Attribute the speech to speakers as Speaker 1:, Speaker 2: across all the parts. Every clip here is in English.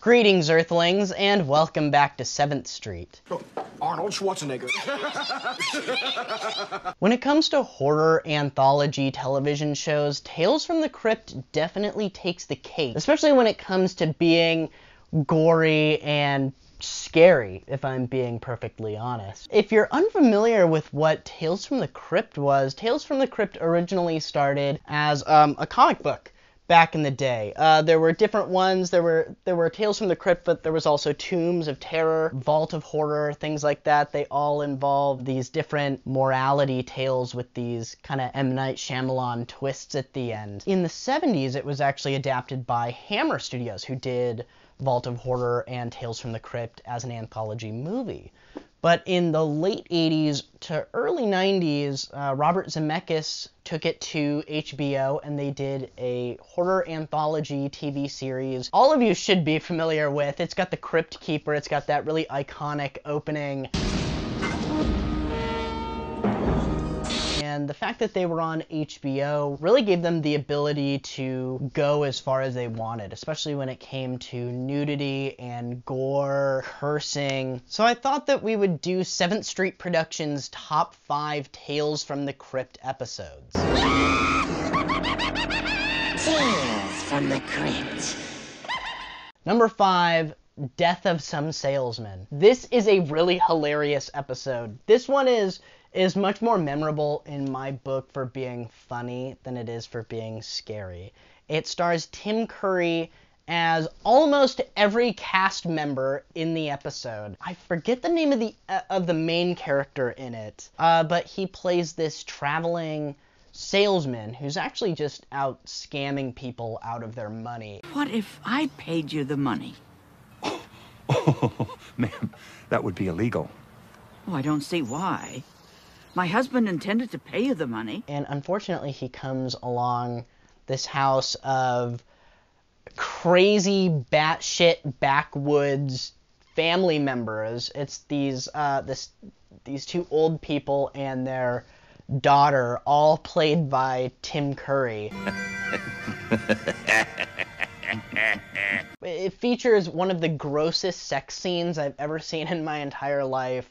Speaker 1: Greetings, Earthlings, and welcome back to 7th Street.
Speaker 2: Oh, Arnold Schwarzenegger.
Speaker 1: When it comes to horror anthology television shows, Tales from the Crypt definitely takes the cake, especially when it comes to being gory and scary, if I'm being perfectly honest. If you're unfamiliar with what Tales from the Crypt was, Tales from the Crypt originally started as a comic book. Back in the day. There were different ones. There were Tales from the Crypt, but there was also Tombs of Terror, Vault of Horror, things like that. They all involve these different morality tales with these kind of M. Night Shyamalan twists at the end. In the 70s, it was actually adapted by Hammer Studios, who did Vault of Horror and Tales from the Crypt as an anthology movie. But in the late 80s to early 90s, Robert Zemeckis took it to HBO and they did a horror anthology TV series all of you should be familiar with. It's got the Crypt Keeper, it's got that really iconic opening. And the fact that they were on HBO really gave them the ability to go as far as they wanted, especially when it came to nudity and gore, cursing. So I thought that we would do 7th Street Productions' top 5 Tales from the Crypt episodes.
Speaker 3: Tales from the Crypt.
Speaker 1: Number 5, Death of Some Salesman. This is a really hilarious episode. This one is much more memorable in my book for being funny than it is for being scary. It stars Tim Curry as almost every cast member in the episode. I forget the name of the main character in it, but he plays this traveling salesman who's actually just out scamming people out of their money.
Speaker 4: What if I paid you the money?
Speaker 5: Oh, ma'am, that would be illegal.
Speaker 4: Oh, I don't see why. My husband intended to pay you the money.
Speaker 1: And unfortunately, he comes along this house of crazy batshit backwoods family members. It's these two old people and their daughter, all played by Tim Curry. It features one of the grossest sex scenes I've ever seen in my entire life.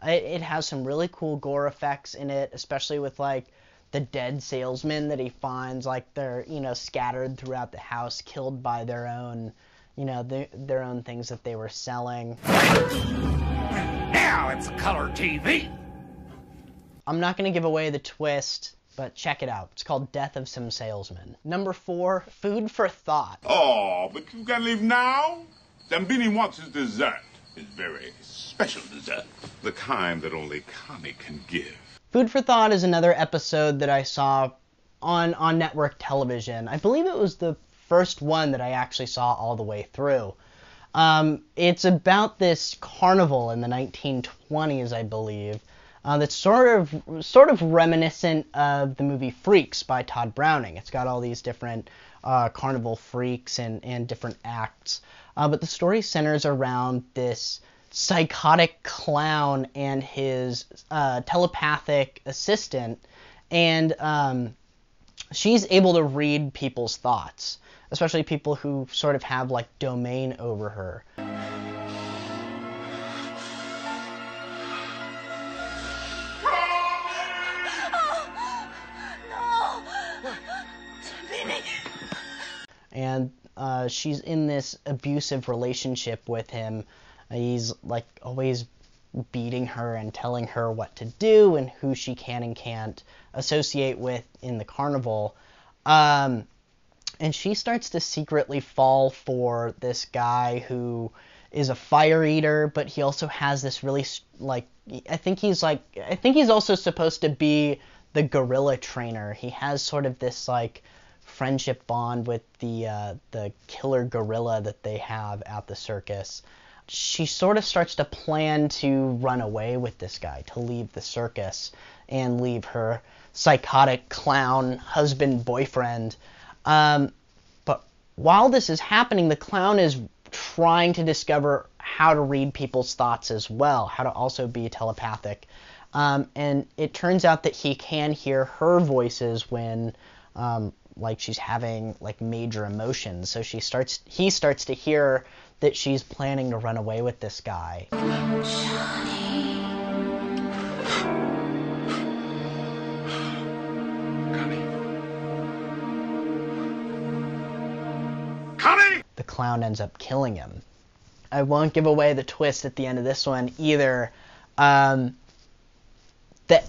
Speaker 1: It has some really cool gore effects in it, especially with, like, the dead salesmen that he finds, like, they're, scattered throughout the house, killed by their own, their own things that they were selling.
Speaker 6: Now it's color TV!
Speaker 1: I'm not going to give away the twist, but check it out. It's called Death of Some Salesman. Number 4, Food for Thought.
Speaker 7: Oh, but you can leave now? Zambini wants his dessert. His very special dessert. The kind that only Connie can give.
Speaker 1: Food for Thought is another episode that I saw on network television. I believe it was the first one that I actually saw all the way through. It's about this carnival in the 1920s, I believe, that's sort of reminiscent of the movie Freaks by Todd Browning. It's got all these different carnival freaks and different acts. But the story centers around this psychotic clown and his telepathic assistant, and she's able to read people's thoughts, especially people who sort of have, like, domain over her. And she's in this abusive relationship with him. He's, like, always beating her and telling her what to do and who she can and can't associate with in the carnival. And she starts to secretly fall for this guy who is a fire eater, but he also has this really, like, I think he's also supposed to be the gorilla trainer. He has sort of this, like, friendship bond with the killer gorilla that they have at the circus. She sort of starts to plan to run away with this guy, to leave the circus and leave her psychotic clown husband-boyfriend. But while this is happening, the clown is trying to discover how to read people's thoughts as well, how to also be telepathic. And it turns out that he can hear her voices when, like, she's having, like, major emotions. So he starts to hear that she's planning to run away with this guy. The clown ends up killing him. I won't give away the twist at the end of this one either. The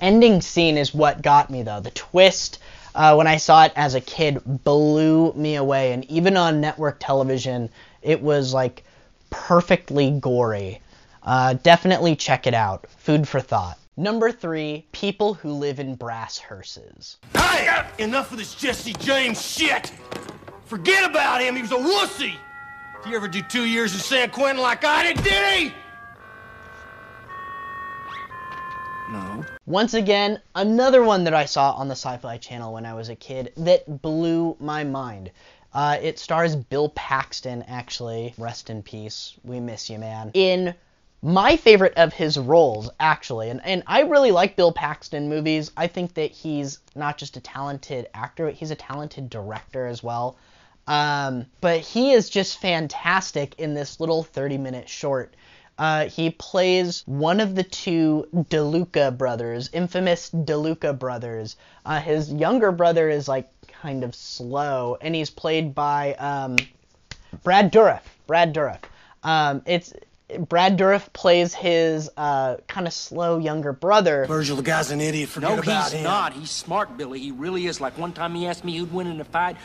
Speaker 1: ending scene is what got me, though. The twist, when I saw it as a kid, blew me away. And even on network television, it was, like, perfectly gory. Definitely check it out. Food for thought. Number 3, people who live in brass hearses.
Speaker 2: Hey! Enough of this Jesse James shit! Forget about him, he was a wussy! Did he ever do 2 years in San Quentin like I did he? No.
Speaker 1: Once again, another one that I saw on the Sci-Fi Channel when I was a kid that blew my mind. It stars Bill Paxton, actually. Rest in peace. We miss you, man. In my favorite of his roles, actually. And I really like Bill Paxton movies. I think that he's not just a talented actor, but he's a talented director as well. But he is just fantastic in this little 30-minute short. He plays one of the 2 DeLuca brothers, infamous DeLuca brothers. His younger brother is, like, kind of slow, and he's played by Brad Dourif. Brad Dourif. Brad Dourif plays his kind of slow younger brother.
Speaker 2: Virgil, the guy's an idiot. Forget about him.
Speaker 6: No, he's not. He's smart, Billy. He really is. Like, one time he asked me who'd win in a fight.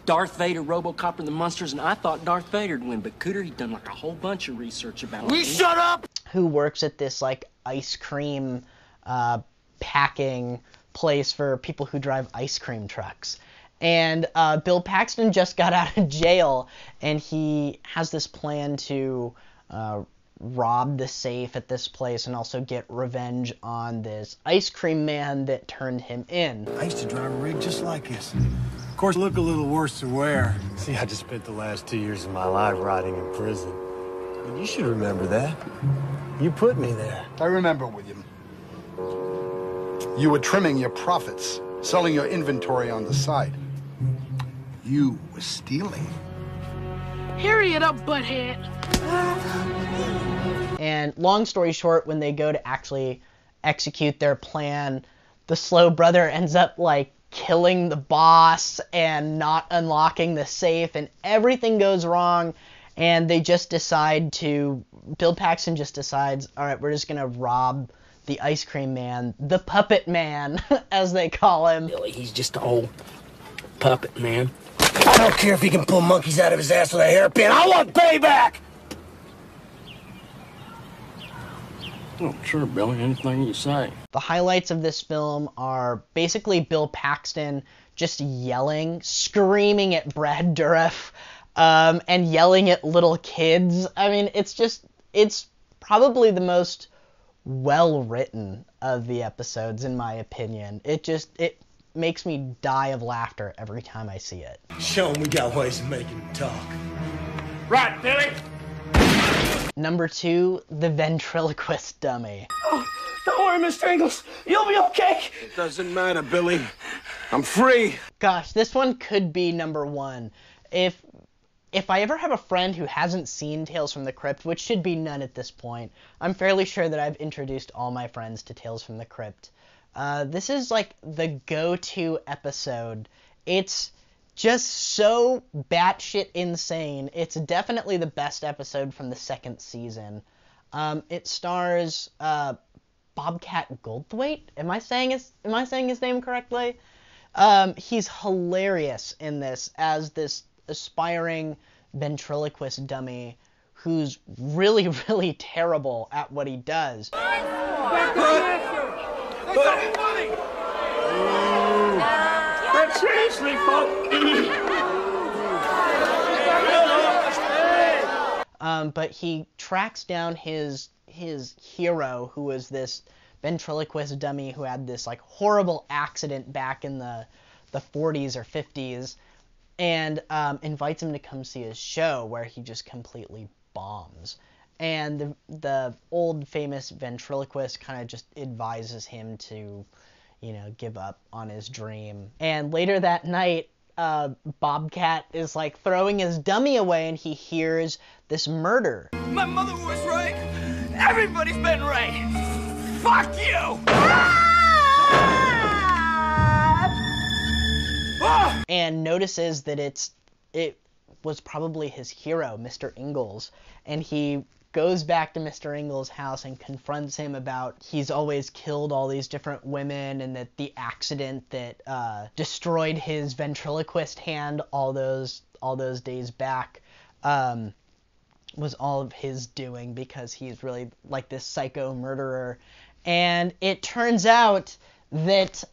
Speaker 6: Darth Vader, RoboCop, and the Munsters, and I thought Darth Vader'd win, but Cooter, he'd done like a whole bunch of research about it.
Speaker 2: We shut up!
Speaker 1: Who works at this, like, ice cream packing place for people who drive ice cream trucks. And Bill Paxton just got out of jail, and he has this plan to rob the safe at this place and also get revenge on this ice cream man that turned him in.
Speaker 2: I used to drive a rig just like this. Of course, look a little worse to wear. See, I just spent the last 2 years of my life rotting in prison. And you should remember that. You put me there.
Speaker 8: I remember, William. You were trimming your profits, selling your inventory on the side. You were stealing.
Speaker 9: Hurry it up, butthead.
Speaker 1: And long story short, when they go to actually execute their plan, the slow brother ends up, like, killing the boss and not unlocking the safe, and everything goes wrong, and they just decide to, Bill Paxton just decides, all right, we're just gonna rob the ice cream man, the puppet man, as they call him.
Speaker 6: Billy, he's just an old puppet, man.
Speaker 2: I don't care if he can pull monkeys out of his ass with a hairpin. I want payback!
Speaker 6: Oh, sure, Billy, anything you say.
Speaker 1: The highlights of this film are basically Bill Paxton just yelling, screaming at Brad Dourif, and yelling at little kids. I mean, it's probably the most well-written of the episodes, in my opinion. It makes me die of laughter every time I see it.
Speaker 2: Show him we got ways of making him talk.
Speaker 6: Right, Billy!
Speaker 1: Number 2, the ventriloquist dummy.
Speaker 2: Oh, don't worry, Mr. Ingalls. You'll be okay. It doesn't matter, Billy. I'm free.
Speaker 1: Gosh, this one could be number 1. If I ever have a friend who hasn't seen Tales from the Crypt, which should be none at this point, I'm fairly sure that I've introduced all my friends to Tales from the Crypt. This is like the go-to episode. It's just so batshit insane. It's definitely the best episode from the 2nd season. It stars Bobcat Goldthwait. Am I saying his name correctly? He's hilarious in this as this aspiring ventriloquist dummy who's really, really terrible at what he does.
Speaker 2: Seriously, folks.
Speaker 1: But he tracks down his hero, who was this ventriloquist dummy who had this, like, horrible accident back in the 40s or 50s, and invites him to come see his show, where he just completely bombs. And the old famous ventriloquist kind of just advises him to, you know, give up on his dream. And later that night, Bobcat is like throwing his dummy away and he hears this murder.
Speaker 10: My mother was right. Everybody's been right. Fuck you!
Speaker 1: And notices that it was probably his hero, Mr. Ingalls, and he goes back to Mr. Ingalls' house and confronts him about he's always killed all these different women and that the accident that destroyed his ventriloquist hand all those days back was all of his doing because he's really like this psycho murderer. And it turns out that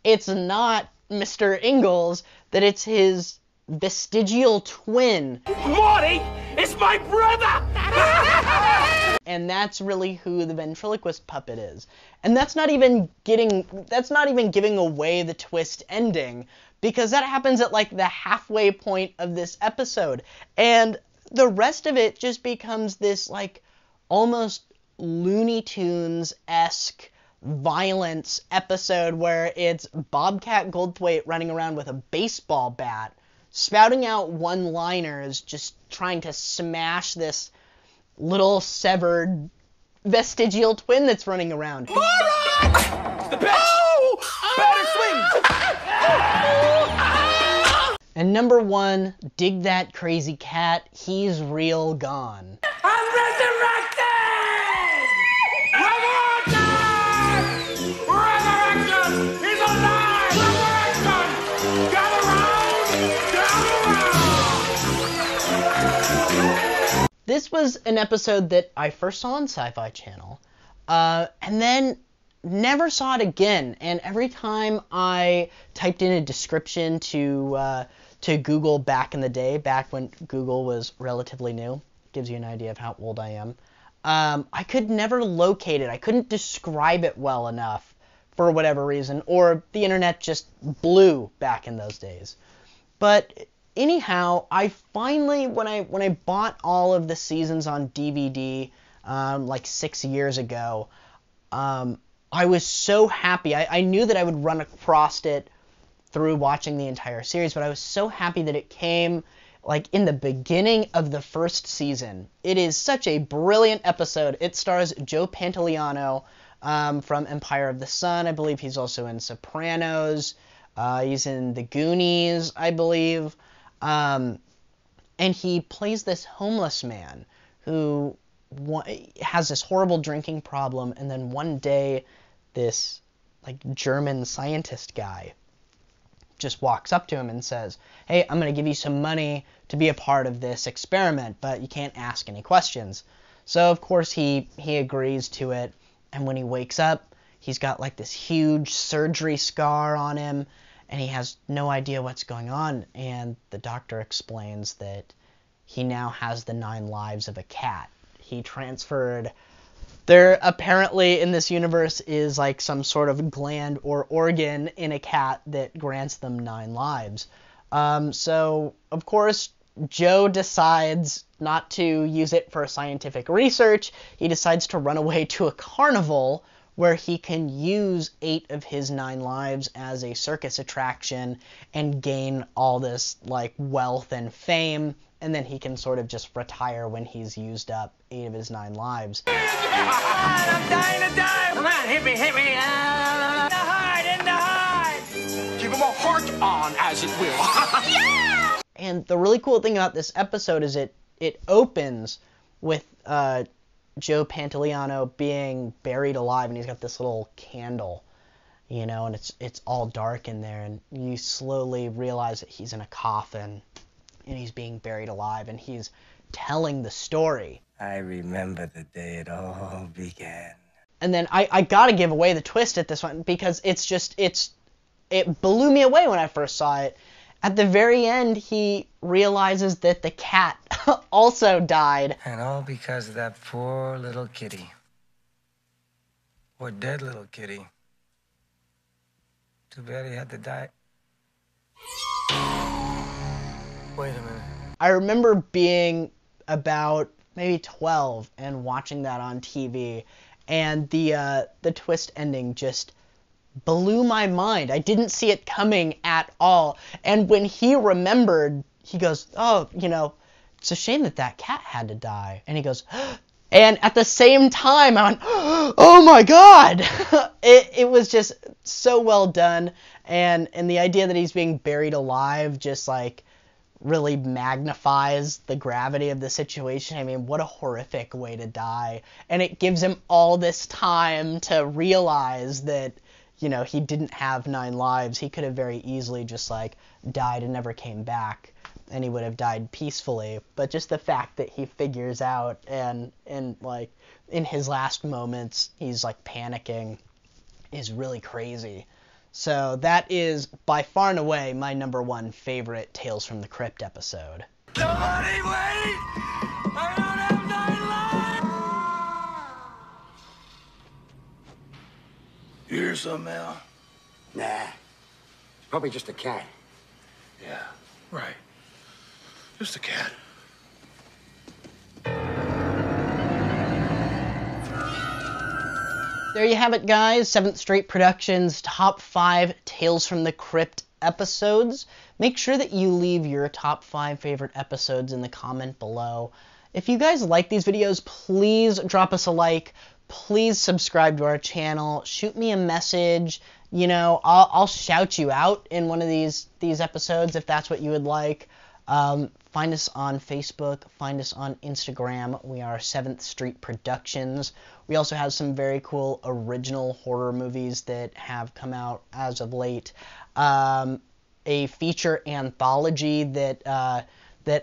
Speaker 1: it's not Mr. Ingalls, that it's his Vestigial Twin.
Speaker 10: Morty is my brother!
Speaker 1: And that's really who the ventriloquist puppet is. And that's not even giving away the twist ending, because that happens at like the halfway point of this episode. And the rest of it just becomes this like almost Looney Tunes-esque violence episode where it's Bobcat Goldthwait running around with a baseball bat, spouting out one-liners, just trying to smash this little severed vestigial twin that's running around.
Speaker 10: Moron! The pitch! Oh! Better swing!
Speaker 1: And number one, dig that crazy cat, he's real gone.
Speaker 10: I'm resurrected! Resurrection! Resurrection! He's alive! Resurrection! Gather round! Gather round!
Speaker 1: This was an episode that I first saw on Sci-Fi Channel, and then never saw it again. And every time I typed in a description to Google back in the day, back when Google was relatively new, gives you an idea of how old I am, I could never locate it. I couldn't describe it well enough for whatever reason, or the internet just blew back in those days. But anyhow, I finally, when I bought all of the seasons on DVD, like 6 years ago, I was so happy. I knew that I would run across it through watching the entire series, but I was so happy that it came like in the beginning of the first season. It is such a brilliant episode. It stars Joe Pantoliano from Empire of the Sun. I believe he's also in Sopranos. He's in The Goonies, I believe. And he plays this homeless man who has this horrible drinking problem, and then one day this like German scientist guy just walks up to him and says, "Hey, I'm going to give you some money to be a part of this experiment, but you can't ask any questions." So of course he agrees to it, and when he wakes up, he's got like this huge surgery scar on him, and he has no idea what's going on, and the doctor explains that he now has the 9 lives of a cat. He transferred... There apparently in this universe is like some sort of gland or organ in a cat that grants them 9 lives. So, of course, Joe decides not to use it for scientific research. He decides to run away to a carnival where he can use 8 of his 9 lives as a circus attraction and gain all this like wealth and fame, and then he can sort of just retire when he's used up 8 of his 9 lives.
Speaker 10: I'm dying to die! Come on, hit me! In the heart! Keep my heart on, as it will. Yeah!
Speaker 1: And the really cool thing about this episode is it opens with Joe Pantoliano being buried alive, and he's got this little candle, you know, and it's all dark in there, and you slowly realize that he's in a coffin, and he's being buried alive, and he's telling the story.
Speaker 11: I remember the day it all began.
Speaker 1: And then I gotta give away the twist at this one, because it blew me away when I first saw it. At the very end, he realizes that the cat also died.
Speaker 11: And all because of that poor little kitty. Or dead little kitty. Too bad he had to die. Wait a minute.
Speaker 1: I remember being about maybe 12, and watching that on TV. And the twist ending just blew my mind. I didn't see it coming at all. And when he remembered, he goes, oh, you know, it's a shame that cat had to die. And he goes, and at the same time, I went, oh my God! It was just so well done. And the idea that he's being buried alive just, like, really magnifies the gravity of the situation. I mean, what a horrific way to die. And it gives him all this time to realize that, you know, he didn't have 9 lives. He could have very easily just, like, died and never came back, and he would have died peacefully. But just the fact that he figures out and like, in his last moments, he's, like, panicking is really crazy. So that is, by far and away, my #1 favorite Tales from the Crypt episode.
Speaker 10: Somebody wait! I don't have 9 lives!
Speaker 11: You hear something, Al?
Speaker 12: Nah. Probably just a cat.
Speaker 11: Yeah, right. Just a cat.
Speaker 1: There you have it, guys. 7th Street Productions top 5 Tales from the Crypt episodes. Make sure that you leave your top 5 favorite episodes in the comment below. If you guys like these videos, please drop us a like. Please subscribe to our channel. Shoot me a message. You know, I'll shout you out in one of these episodes if that's what you would like. Find us on Facebook. Find us on Instagram. We are 7th Street Productions. We also have some very cool original horror movies that have come out as of late. A feature anthology that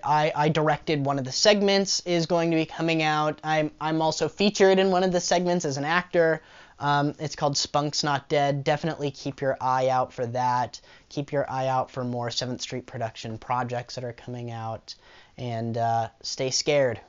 Speaker 1: I directed one of the segments is going to be coming out. I'm also featured in one of the segments as an actor. It's called Spunk's Not Dead. Definitely keep your eye out for that. Keep your eye out for more 7th Street Production projects that are coming out. And stay scared.